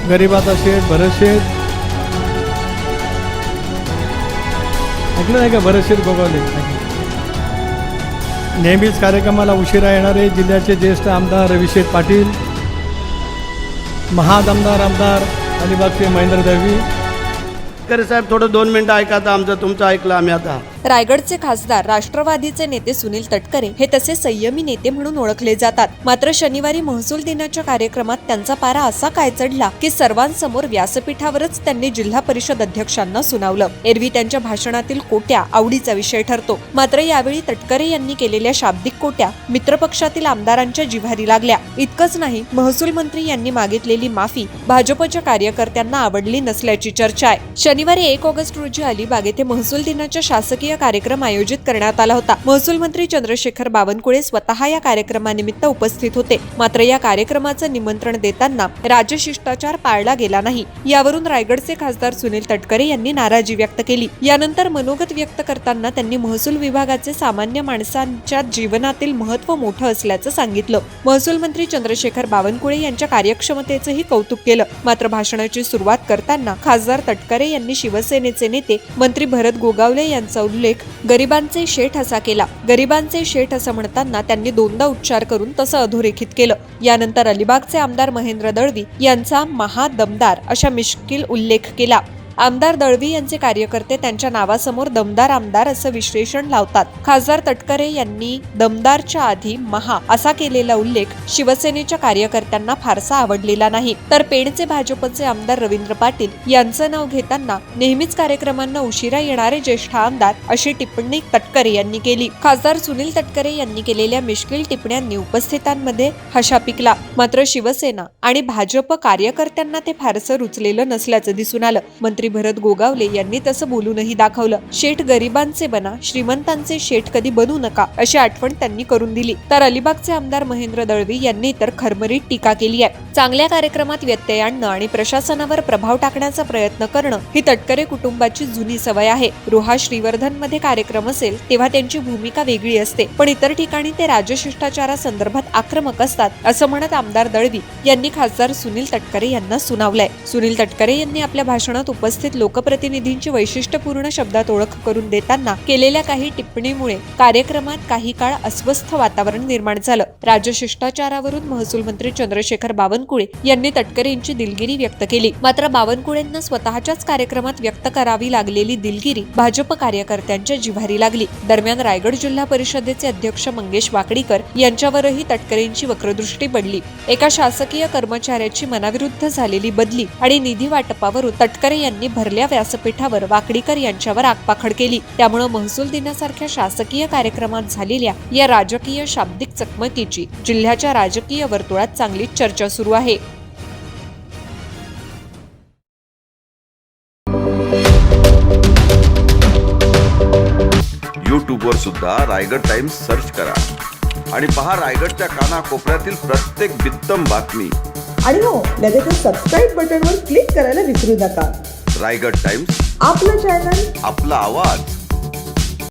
गरिबाचा शेठ भरत शेठ, ऐकलं नाही का? भरत शेठ गोगावले. नेहमीच कार्यक्रमाला उशिरा येणारे जिल्ह्याचे ज्येष्ठ आमदार रविशेठ पाटील, महादमदार आमदार अलिबागचे महेंद्र दळवी. साहेब थोडं 2 मिनिटं ऐका, आता आमचं तुमचं ऐकलं आम्ही. आता रायगडचे खासदार राष्ट्रवादीचे नेते सुनील तटकरे हे तसे संयमी नेते म्हणून ओळखले जातात. मात्र शनिवारी महसूल दिनाच्या कार्यक्रमात त्यांचा पारा असा काय चढला की सर्वांसमोर व्यासपीठावरच त्यांनी जिल्हा परिषद अध्यक्षांना सुनावलं. एरवी त्यांच्या भाषणातील कोट्या आवडीचा विषय ठरतो, मात्र यावेळी तटकरे यांनी केलेल्या शाब्दिक कोट्या मित्रपक्षातील आमदारांच्या जिव्हारी लागल्या. इतकंच नाही, महसूल मंत्री यांनी मागितलेली माफी भाजपच्या कार्यकर्त्यांना आवडली नसल्याची चर्चा आहे. शनिवारी 1 ऑगस्ट रोजी अलिबाग येथे महसूल दिनाच्या शासकीय कार्यक्रम आयोजित करण्यात आला होता. महसूल मंत्री चंद्रशेखर बावनकुळे स्वतः या कार्यक्रमानिमित्त उपस्थित होते. मात्र या कार्यक्रमाचं निमंत्रण देताना राजशिष्टाचार पाळला गेला नाही. यावरून रायगडचे खासदार सुनील तटकरे यांनी नाराजी व्यक्त केली. यानंतर मनोगत व्यक्त करताना त्यांनी महसूल विभागाचे सामान्य माणसांच्या जीवनातील महत्त्व मोठं असल्याचं सांगितलं. महसूल मंत्री चंद्रशेखर बावनकुळे यांच्या कार्यक्षमतेचंही कौतुक केलं. मात्र भाषणाची सुरुवात करताना खासदार तटकरे यांनी शिवसेनेचे नेते मंत्री भरत गोगावले यांचा उल्लेख गरिबांचे शेठ असा केला. गरिबांचे शेठ असं म्हणताना त्यांनी 2दा उच्चार करून तसं अधोरेखित केलं. यानंतर अलिबागचे आमदार महेंद्र दळवी यांचा महादमदार अशा मिश्किल उल्लेख केला. आमदार दळवी यांचे कार्यकर्ते त्यांच्या नावासमोर दमदार आमदार असं विश्लेषण लावतात. खासदार तटकरे यांनी दमदारच्या आधी महा असा केलेला उल्लेख शिवसेनेच्या कार्यकर्त्यांना फारसा आवडलेला नाही. तर पेणचे भाजपचे आमदार रवींद्र पाटील यांचं नाव घेताना नेहमीच कार्यक्रमांना उशिरा येणारे ज्येष्ठ आमदार अशी टिप्पणी तटकरे यांनी केली. खासदार सुनील तटकरे यांनी केलेल्या मिश्किल टिप्पण्यांनी उपस्थितांमध्ये हशा पिकला. मात्र शिवसेना आणि भाजप कार्यकर्त्यांना ते फारसं रुचलेलं नसल्याचं दिसून आलं. मंत्री भरत गोगावले यांनी तसं बोलूनही दाखवलं. शेठ गरिबांचे बना, श्रीमंतांचे शेठ कधी बनू नका अशी आठवण त्यांनी करून दिली. तर अलिबागचे आमदार महेंद्र दळवी यांनी तर खरमरीत टीका केली आहे. चांगल्या कार्यक्रमात व्यत्यय आणणं आणि प्रशासनावर प्रभाव टाकण्याचा प्रयत्न करणं ही तटकरे कुटुंबाची जुनी सवय आहे. रोहा श्रीवर्धन मध्ये कार्यक्रम असेल तेव्हा त्यांची भूमिका वेगळी असते, पण इतर ठिकाणी ते राजशिष्टाचारासंदर्भात आक्रमक असतात असं म्हणत आमदार दळवी यांनी खासदार सुनील तटकरे यांना सुनावलंय. सुनील तटकरे यांनी आपल्या भाषणात उपस्थित लोकप्रतिनिधींची वैशिष्ट्यपूर्ण शब्दात ओळख करून देताना केलेल्या काही टिप्पणीमुळे कार्यक्रमात काही काळ अस्वस्थ वातावरण निर्माण झालं. राजशिष्टाचारावरून महसूल मंत्री चंद्रशेखर बावनकुळे यांनी तटकरे यांची दिलगिरी व्यक्त केली. मात्र बावनकुळेंना स्वतःच्याच कार्यक्रमात व्यक्त करावी लागलेली दिलगिरी भाजप कार्यकर्त्यांच्या जिव्हारी लागली. दरम्यान रायगड जिल्हा परिषदेचे अध्यक्ष मंगेश वाकडीकर यांच्यावरही तटकरेंची वक्रदृष्टी पडली. एका शासकीय कर्मचाऱ्याची मनाविरुद्ध झालेली बदली आणि निधी वाटपावरून तटकरे यांनी भरल्या व्यासपीठावर वाकडीकर यांच्यावर आगपाखड केली. त्यामुळे महसूल दिनासारख्या शासकीय कार्यक्रमात झालेल्या या राजकीय शाब्दिक चकमकीची जिल्ह्याच्या राजकीय वर्तुळात चांगलीच चर्चा सुरू आहे. यूट्यूबवर सुद्धा रायगड टाइम्स सर्च करा आणि पहा रायगडच्या कानाकोपऱ्यातील प्रत्येक बित्तम बातमी. आणि हो, लगेच सबस्क्राईब बटनवर क्लिक करायला विसरू नका. रायगड टाइम्स, आपलं चॅनल, आपला आवाज.